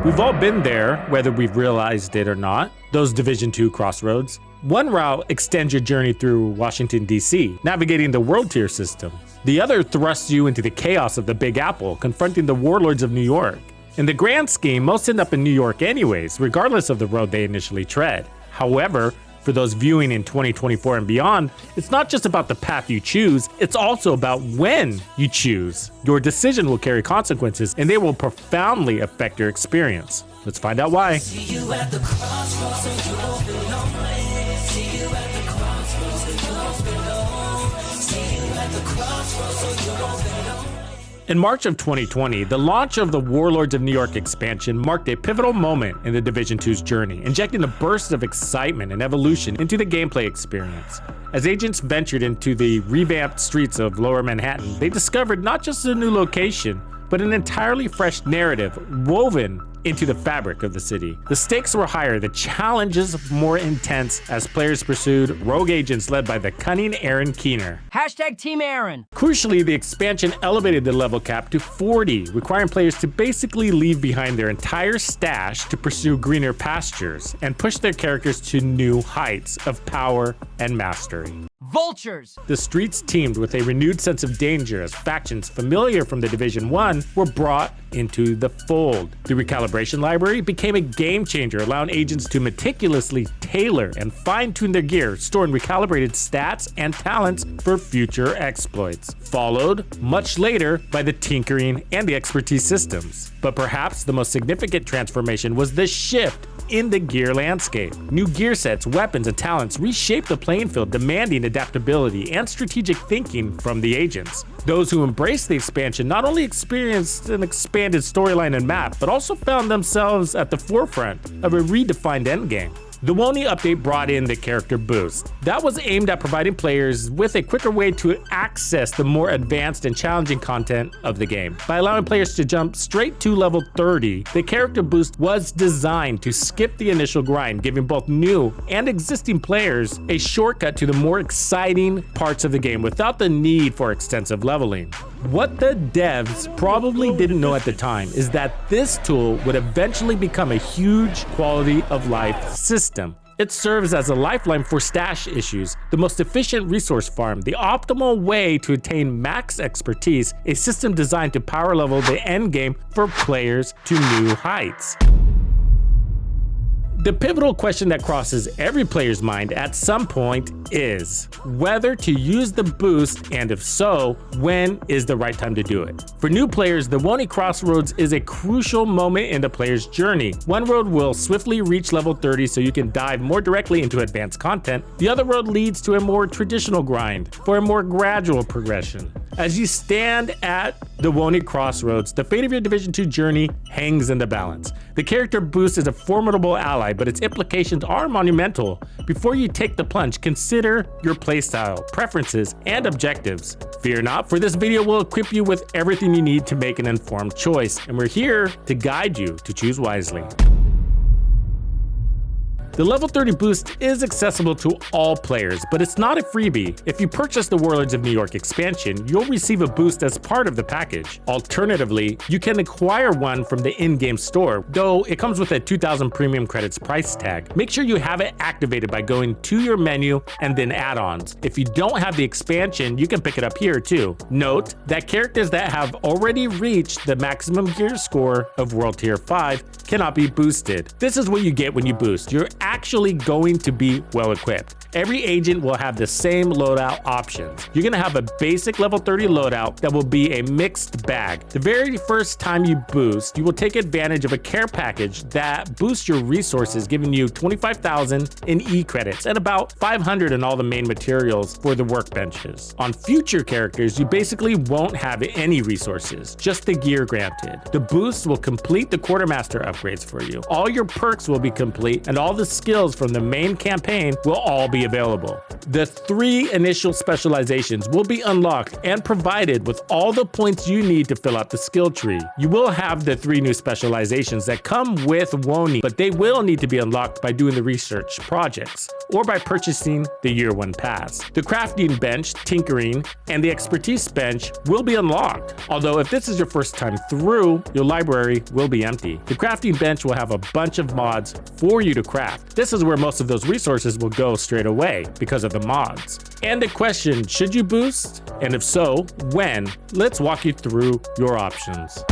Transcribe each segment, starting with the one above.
We've all been there, whether we've realized it or not, those Division 2 crossroads. One route extends your journey through Washington, D.C., navigating the world tier system. The other thrusts you into the chaos of the Big Apple, confronting the warlords of New York. In the grand scheme, most end up in New York anyways, regardless of the road they initially tread. However, for those viewing in 2024 and beyond, it's not just about the path you choose, it's also about when you choose. Your decision will carry consequences, and they will profoundly affect your experience. Let's find out why. In March of 2020, the launch of the Warlords of New York expansion marked a pivotal moment in the Division 2's journey, injecting a burst of excitement and evolution into the gameplay experience. As agents ventured into the revamped streets of Lower Manhattan, they discovered not just a new location, but an entirely fresh narrative woven into the fabric of the city. The stakes were higher, the challenges more intense as players pursued rogue agents led by the cunning Aaron Keener. Hashtag Team Aaron. Crucially, the expansion elevated the level cap to 40, requiring players to basically leave behind their entire stash to pursue greener pastures and push their characters to new heights of power and mastery. Vultures! The streets teemed with a renewed sense of danger as factions familiar from the Division 1 were brought into the fold. The recalibration library became a game changer, allowing agents to meticulously tailor and fine-tune their gear, storing recalibrated stats and talents for future exploits, followed much later by the tinkering and the expertise systems. But perhaps the most significant transformation was the shift in the gear landscape. New gear sets, weapons, and talents reshaped the playing field, demanding adaptability and strategic thinking from the agents. Those who embraced the expansion not only experienced an expanded storyline and map, but also found themselves at the forefront of a redefined endgame. The WONI update brought in the character boost. That was aimed at providing players with a quicker way to access the more advanced and challenging content of the game. By allowing players to jump straight to level 30, the character boost was designed to skip the initial grind, giving both new and existing players a shortcut to the more exciting parts of the game without the need for extensive leveling. What the devs probably didn't know at the time is that this tool would eventually become a huge quality of life system. It serves as a lifeline for stash issues, the most efficient resource farm, the optimal way to attain max expertise, a system designed to power level the endgame for players to new heights. The pivotal question that crosses every player's mind at some point is whether to use the boost, and if so, when is the right time to do it. For new players, the WONI Crossroads is a crucial moment in the player's journey. One road will swiftly reach level 30 so you can dive more directly into advanced content. The other road leads to a more traditional grind for a more gradual progression. As you stand at the WONI Crossroads, the fate of your Division 2 journey hangs in the balance. The character boost is a formidable ally, but its implications are monumental. Before you take the plunge, consider your playstyle, preferences, and objectives. Fear not, for this video will equip you with everything you need to make an informed choice, and we're here to guide you to choose wisely. The level 30 boost is accessible to all players, but it's not a freebie. If you purchase the Warlords of New York expansion, you'll receive a boost as part of the package. Alternatively, you can acquire one from the in-game store, though it comes with a 2,000 premium credits price tag. Make sure you have it activated by going to your menu and then add-ons. If you don't have the expansion, you can pick it up here too. Note that characters that have already reached the maximum gear score of World Tier 5 cannot be boosted. This is what you get when you boost. You're actually going to be well equipped. Every agent will have the same loadout options. You're gonna have a basic level 30 loadout that will be a mixed bag. The very first time you boost, you will take advantage of a care package that boosts your resources, giving you 25,000 in E-credits and about 500 in all the main materials for the workbenches. On future characters, you basically won't have any resources, just the gear granted. The boost will complete the quartermaster upgrades for you. All your perks will be complete, and all the skills from the main campaign will all be be available. The 3 initial specializations will be unlocked and provided with all the points you need to fill out the skill tree. You will have the 3 new specializations that come with Woni, but they will need to be unlocked by doing the research projects or by purchasing the Year 1 pass. The crafting bench, tinkering, and the expertise bench will be unlocked, although if this is your first time through, your library will be empty. The crafting bench will have a bunch of mods for you to craft. This is where most of those resources will go straight away because of the mods. And the question, should you boost? And if so, when? Let's walk you through your options.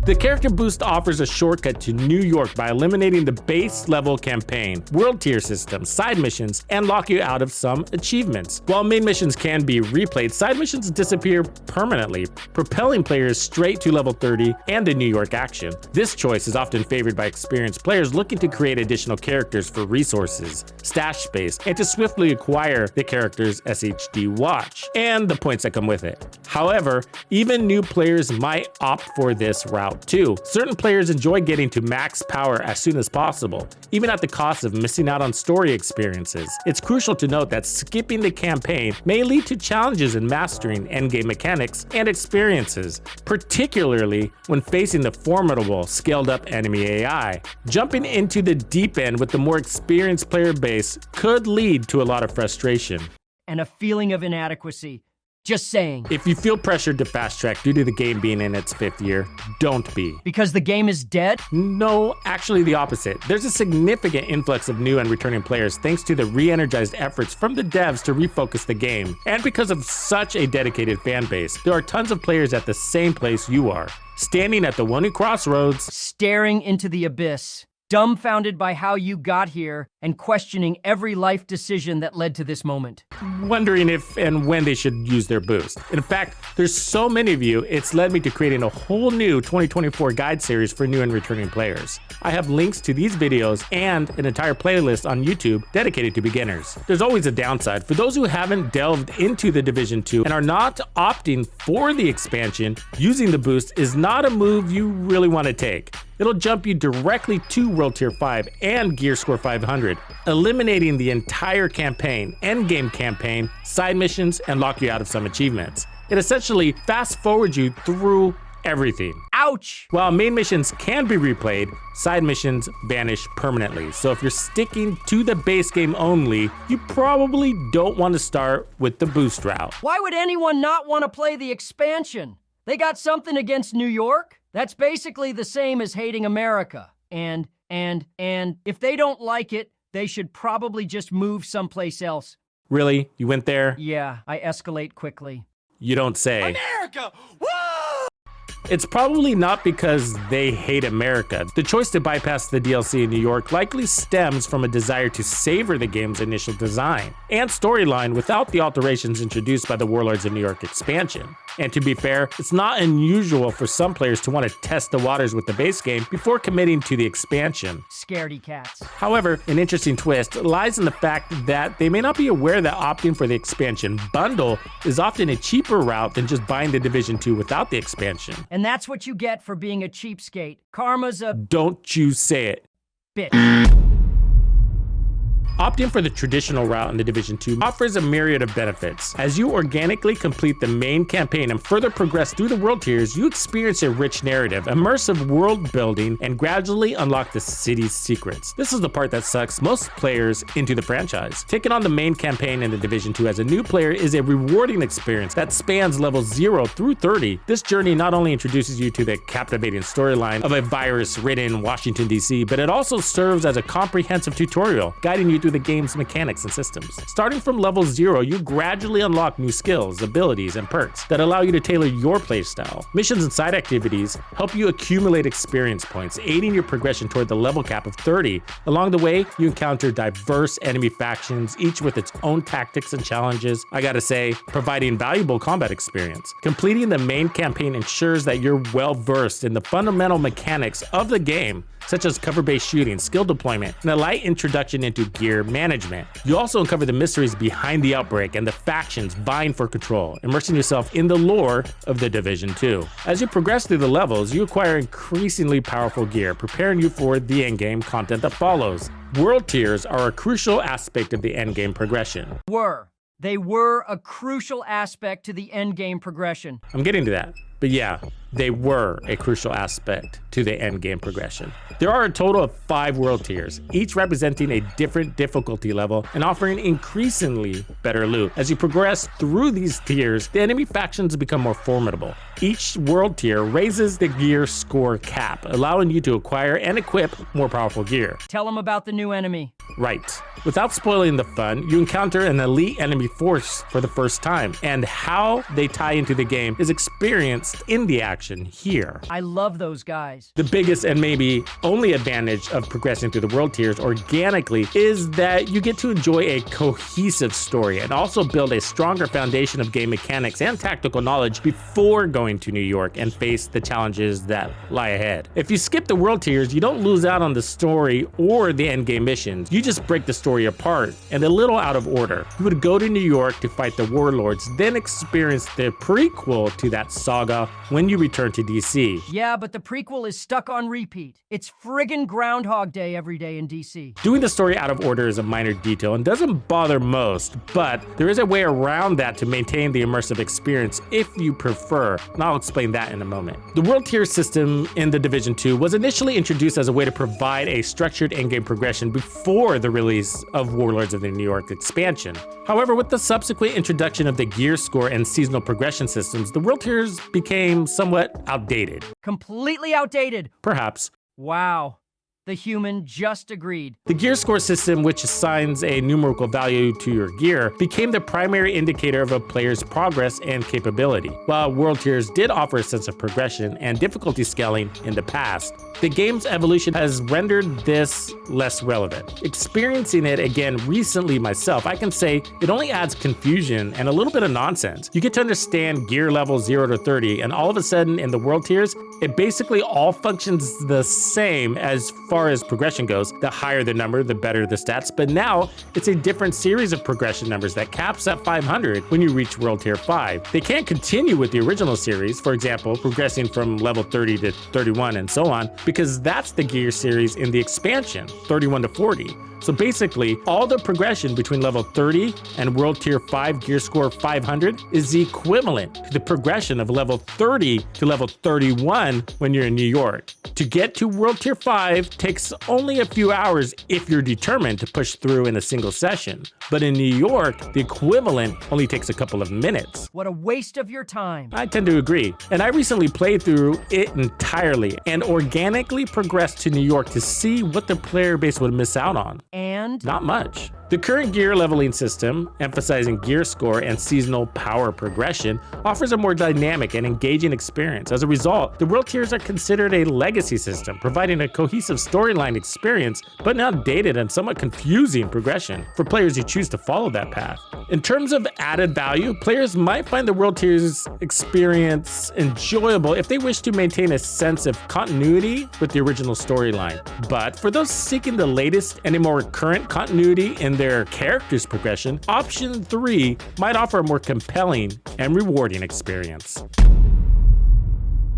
The character boost offers a shortcut to New York by eliminating the base level campaign, world tier system, side missions, and lock you out of some achievements. While main missions can be replayed, side missions disappear permanently, propelling players straight to level 30 and the New York action. This choice is often favored by experienced players looking to create additional characters for resources, stash space, and to swiftly acquire the character's SHD watch and the points that come with it. However, even new players might opt for this route too. Certain players enjoy getting to max power as soon as possible, even at the cost of missing out on story experiences. It's crucial to note that skipping the campaign may lead to challenges in mastering endgame mechanics and experiences, particularly when facing the formidable scaled-up enemy AI. Jumping into the deep end with the more experienced player base could lead to a lot of frustration. And a feeling of inadequacy. Just saying. If you feel pressured to fast track due to the game being in its 5th year, don't be. Because the game is dead? No, actually the opposite. There's a significant influx of new and returning players thanks to the re-energized efforts from the devs to refocus the game. And because of such a dedicated fan base, there are tons of players at the same place you are, standing at the Woni crossroads, staring into the abyss, dumbfounded by how you got here and questioning every life decision that led to this moment. wondering if and when they should use their boost. In fact, there's so many of you, it's led me to creating a whole new 2024 guide series for new and returning players. I have links to these videos and an entire playlist on YouTube dedicated to beginners. There's always a downside. For those who haven't delved into the Division 2 and are not opting for the expansion, using the boost is not a move you really want to take. It'll jump you directly to World Tier 5 and Gear Score 500, eliminating the entire campaign, endgame campaign, side missions, and lock you out of some achievements. It essentially fast forwards you through everything. Ouch! While main missions can be replayed, side missions vanish permanently. So if you're sticking to the base game only, you probably don't want to start with the boost route. Why would anyone not want to play the expansion? They got something against New York? That's basically the same as hating America. And if they don't like it, they should probably just move someplace else. Really? You went there? Yeah, I escalate quickly. You don't say. America! Woo! It's probably not because they hate America. The choice to bypass the DLC in New York likely stems from a desire to savor the game's initial design and storyline without the alterations introduced by the Warlords of New York expansion. And to be fair, it's not unusual for some players to want to test the waters with the base game before committing to the expansion. Scaredy cats. However, an interesting twist lies in the fact that they may not be aware that opting for the expansion bundle is often a cheaper route than just buying the Division 2 without the expansion. And that's what you get for being a cheapskate. Karma's a Don't you say it. bitch. Opting for the traditional route in the Division 2 offers a myriad of benefits. As you organically complete the main campaign and further progress through the world tiers, you experience a rich narrative, immersive world building, and gradually unlock the city's secrets. This is the part that sucks most players into the franchise. Taking on the main campaign in the Division 2 as a new player is a rewarding experience that spans levels 0 through 30. This journey not only introduces you to the captivating storyline of a virus-ridden Washington, D.C., but it also serves as a comprehensive tutorial, guiding you through the game's mechanics and systems. Starting from level 0, you gradually unlock new skills, abilities, and perks that allow you to tailor your playstyle. Missions and side activities help you accumulate experience points, aiding your progression toward the level cap of 30. Along the way, you encounter diverse enemy factions, each with its own tactics and challenges. I gotta say, providing valuable combat experience. Completing the main campaign ensures that you're well versed in the fundamental mechanics of the game, such as cover-based shooting, skill deployment, and a light introduction into gear gear management. You also uncover the mysteries behind the outbreak and the factions vying for control, immersing yourself in the lore of The Division 2. As you progress through the levels, you acquire increasingly powerful gear, preparing you for the endgame content that follows. World tiers are a crucial aspect of the endgame progression. They were a crucial aspect to the endgame progression. I'm getting to that. But yeah, they were a crucial aspect to the endgame progression. There are a total of 5 world tiers, each representing a different difficulty level and offering increasingly better loot. As you progress through these tiers, the enemy factions become more formidable. Each world tier raises the gear score cap, allowing you to acquire and equip more powerful gear. Tell them about the new enemy. Right. Without spoiling the fun, you encounter an elite enemy force for the first time, and how they tie into the game is experienced in the action here. I love those guys. The biggest and maybe only advantage of progressing through the world tiers organically is that you get to enjoy a cohesive story and also build a stronger foundation of game mechanics and tactical knowledge before going to New York and face the challenges that lie ahead. If you skip the world tiers, you don't lose out on the story or the endgame missions. You just break the story apart and a little out of order. You would go to New York to fight the warlords, then experience the prequel to that saga when you return to DC. Yeah, but the prequel is stuck on repeat. It's friggin' Groundhog Day every day in DC. Doing the story out of order is a minor detail and doesn't bother most, but there is a way around that to maintain the immersive experience if you prefer, and I'll explain that in a moment. The world tier system in The Division 2 was initially introduced as a way to provide a structured endgame progression before the release of Warlords of the New York expansion. However, with the subsequent introduction of the gear score and seasonal progression systems, the world tiers became somewhat outdated. Completely outdated. Perhaps. Wow. The human just agreed. The gear score system, which assigns a numerical value to your gear, became the primary indicator of a player's progress and capability. While world tiers did offer a sense of progression and difficulty scaling in the past, the game's evolution has rendered this less relevant. Experiencing it again recently myself, I can say it only adds confusion and a little bit of nonsense. You get to understand gear level 0 to 30, and all of a sudden in the world tiers, it basically all functions the same as far as progression goes. The higher the number, the better the stats, but now it's a different series of progression numbers that caps at 500 when you reach World Tier 5. They can't continue with the original series, for example, progressing from level 30 to 31 and so on, because that's the gear series in the expansion, 31 to 40. So basically, all the progression between level 30 and World Tier 5 gear score 500 is equivalent to the progression of level 30 to level 31 when you're in New York. To get to World Tier 5 takes only a few hours if you're determined to push through in a single session. But in New York, the equivalent only takes a couple of minutes. What a waste of your time. I tend to agree. And I recently played through it entirely and organically progressed to New York to see what the player base would miss out on. And? Not much. The current gear leveling system, emphasizing gear score and seasonal power progression, offers a more dynamic and engaging experience. As a result, the world tiers are considered a legacy system, providing a cohesive storyline experience, but an outdated and somewhat confusing progression for players who choose to follow that path. In terms of added value, players might find the world tiers experience enjoyable if they wish to maintain a sense of continuity with the original storyline. But for those seeking the latest and a more current continuity in their character's progression, option 3 might offer a more compelling and rewarding experience.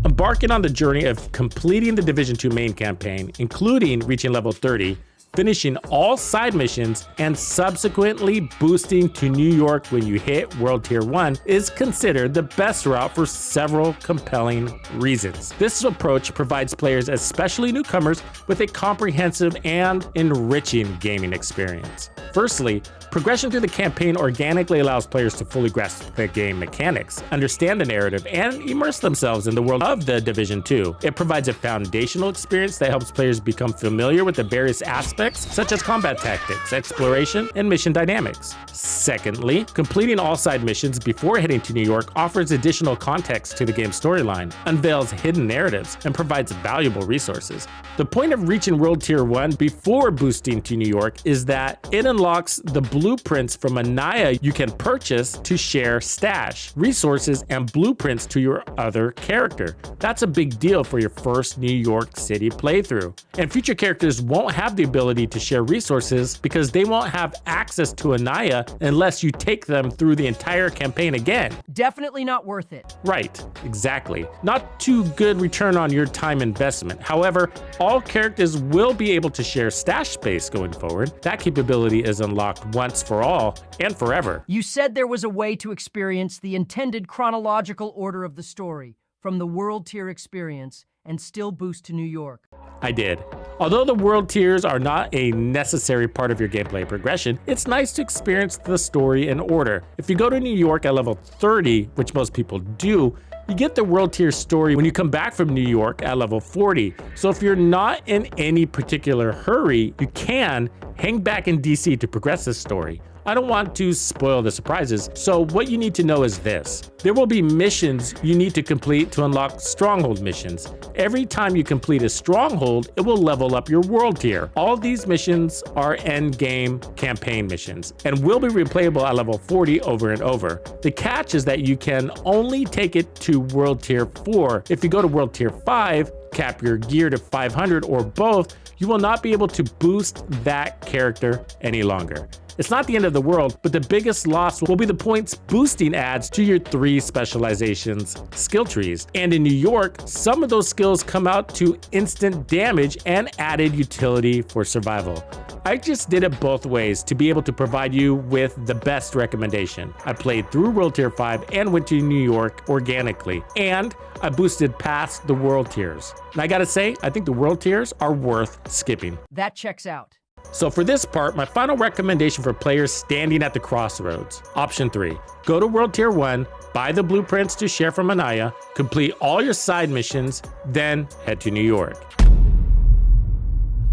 Embarking on the journey of completing the Division 2 main campaign, including reaching level 30, finishing all side missions, and subsequently boosting to New York when you hit World Tier 1 is considered the best route for several compelling reasons. This approach provides players, especially newcomers, with a comprehensive and enriching gaming experience. Firstly, progression through the campaign organically allows players to fully grasp the game mechanics, understand the narrative, and immerse themselves in the world of The Division 2. It provides a foundational experience that helps players become familiar with the various aspects such as combat tactics, exploration, and mission dynamics. Secondly, completing all side missions before heading to New York offers additional context to the game's storyline, unveils hidden narratives, and provides valuable resources. The point of reaching World Tier 1 before boosting to New York is that it unlocks the blueprints from Anaya you can purchase to share stash, resources, and blueprints to your other character. That's a big deal for your first New York City playthrough. And future characters won't have the ability ability to share resources because they won't have access to Anaya unless you take them through the entire campaign again. Definitely not worth it. Right, exactly. Not too good return on your time investment. However, all characters will be able to share stash space going forward. That capability is unlocked once for all and forever. You said there was a way to experience the intended chronological order of the story from the World Tier experience and still boost to New York. I did. Although the world tiers are not a necessary part of your gameplay progression, it's nice to experience the story in order. If you go to New York at level 30, which most people do, you get the world tier story when you come back from New York at level 40. So if you're not in any particular hurry, you can hang back in DC to progress this story. I don't want to spoil the surprises, so what you need to know is this. There will be missions you need to complete to unlock stronghold missions. Every time you complete a stronghold, it will level up your world tier. All these missions are end game campaign missions and will be replayable at level 40 over and over. The catch is that you can only take it to world tier 4. If you go to world tier 5, cap your gear to 500 or both, you will not be able to boost that character any longer. It's not the end of the world, but the biggest loss will be the points boosting adds to your 3 specializations skill trees. And in New York, some of those skills come out to instant damage and added utility for survival. I just did it both ways to be able to provide you with the best recommendation. I played through World Tier 5 and went to New York organically, and I boosted past the world tiers. And I gotta say, I think the world tiers are worth skipping. That checks out. So for this part, my final recommendation for players standing at the crossroads. Option 3, go to World Tier 1, buy the blueprints to share from Anaya, complete all your side missions, then head to New York.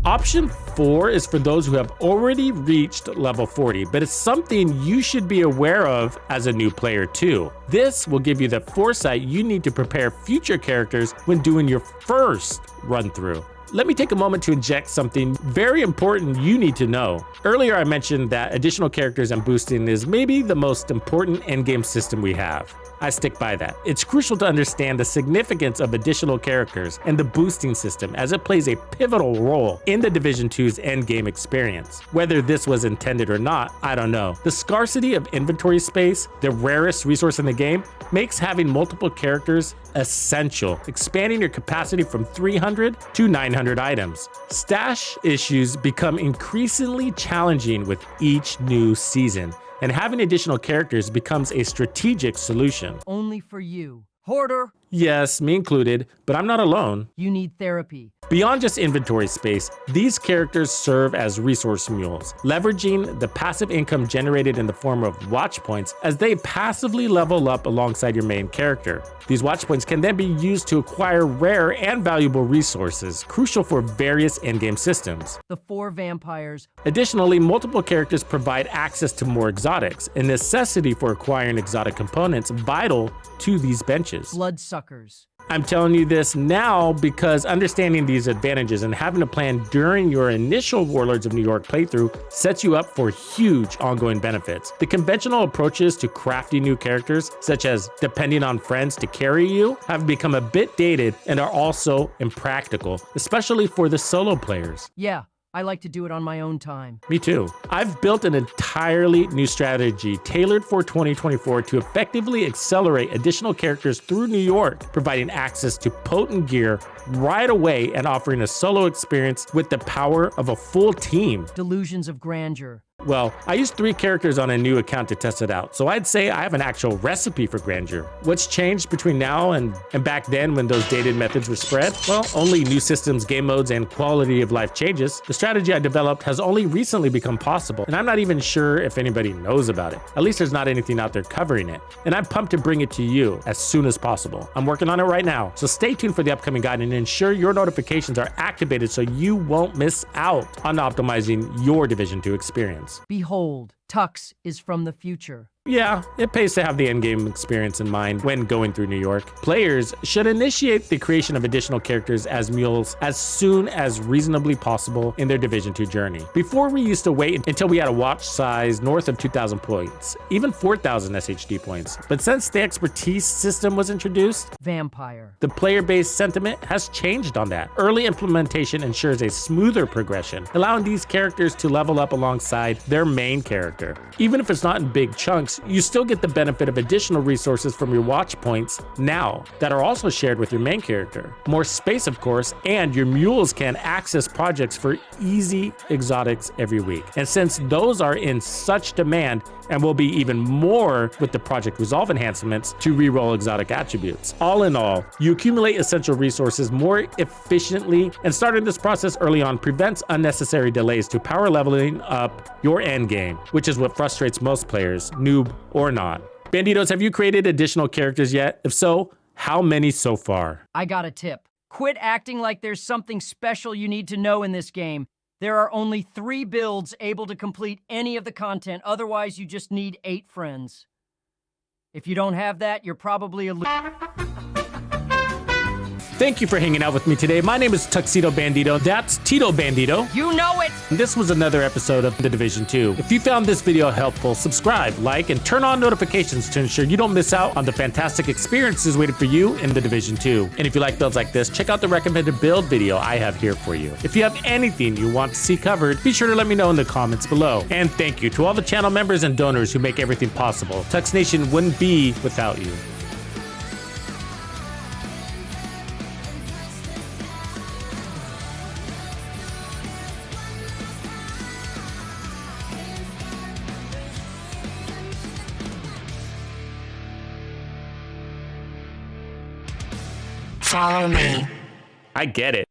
Option 4 is for those who have already reached level 40, but it's something you should be aware of as a new player too. This will give you the foresight you need to prepare future characters when doing your first run through. Let me take a moment to inject something very important you need to know. Earlier I mentioned that additional characters and boosting is maybe the most important endgame system we have. I stick by that. It's crucial to understand the significance of additional characters and the boosting system as it plays a pivotal role in the Division 2's endgame experience. Whether this was intended or not, I don't know. The scarcity of inventory space, the rarest resource in the game, makes having multiple characters essential, expanding your capacity from 300 to 900 items. Stash issues become increasingly challenging with each new season, and having additional characters becomes a strategic solution. Only for you. Hoarder. Yes, me included, but I'm not alone. You need therapy. Beyond just inventory space, these characters serve as resource mules, leveraging the passive income generated in the form of watch points as they passively level up alongside your main character. These watch points can then be used to acquire rare and valuable resources, crucial for various endgame systems. The 4 vampires. Additionally, multiple characters provide access to more exotics, a necessity for acquiring exotic components vital to these benches. Bloodsuckers. I'm telling you this now because understanding these advantages and having a plan during your initial Warlords of New York playthrough sets you up for huge ongoing benefits. The conventional approaches to crafting new characters, such as depending on friends to carry you, have become a bit dated and are also impractical, especially for the solo players. Yeah. I like to do it on my own time. Me too. I've built an entirely new strategy tailored for 2024 to effectively accelerate additional characters through New York, providing access to potent gear right away and offering a solo experience with the power of a full team. Delusions of grandeur. Well, I used 3 characters on a new account to test it out, so I'd say I have an actual recipe for grandeur. What's changed between now and back then when those dated methods were spread? Well, only new systems, game modes, and quality of life changes. The strategy I developed has only recently become possible, and I'm not even sure if anybody knows about it. At least there's not anything out there covering it, and I'm pumped to bring it to you as soon as possible. I'm working on it right now, so stay tuned for the upcoming guide and ensure your notifications are activated so you won't miss out on optimizing your Division 2 experience. Behold, Tux is from the future. Yeah, it pays to have the endgame experience in mind when going through New York. Players should initiate the creation of additional characters as mules as soon as reasonably possible in their Division 2 journey. Before, we used to wait until we had a watch size north of 2,000 points, even 4,000 SHD points. But since the expertise system was introduced, Vampire. the player-based sentiment has changed on that. Early implementation ensures a smoother progression, allowing these characters to level up alongside their main character. Even if it's not in big chunks, you still get the benefit of additional resources from your watch points now that are also shared with your main character. More space, of course, and your mules can access projects for easy exotics every week. And since those are in such demand, and will be even more with the Project Resolve enhancements to reroll exotic attributes. All in all, you accumulate essential resources more efficiently, and starting this process early on prevents unnecessary delays to power leveling up your endgame, which is what frustrates most players, noob or not. Bandidos, have you created additional characters yet? If so, how many so far? I got a tip. Quit acting like there's something special you need to know in this game. There are only 3 builds able to complete any of the content, otherwise you just need 8 friends. If you don't have that, you're probably a loser. Thank you for hanging out with me today. My name is TuxedoBandido. That's TitoBandido. You know it! This was another episode of The Division 2. If you found this video helpful, subscribe, like, and turn on notifications to ensure you don't miss out on the fantastic experiences waiting for you in The Division 2. And if you like builds like this, check out the recommended build video I have here for you. If you have anything you want to see covered, be sure to let me know in the comments below. And thank you to all the channel members and donors who make everything possible. Tux Nation wouldn't be without you. Follow me. I get it.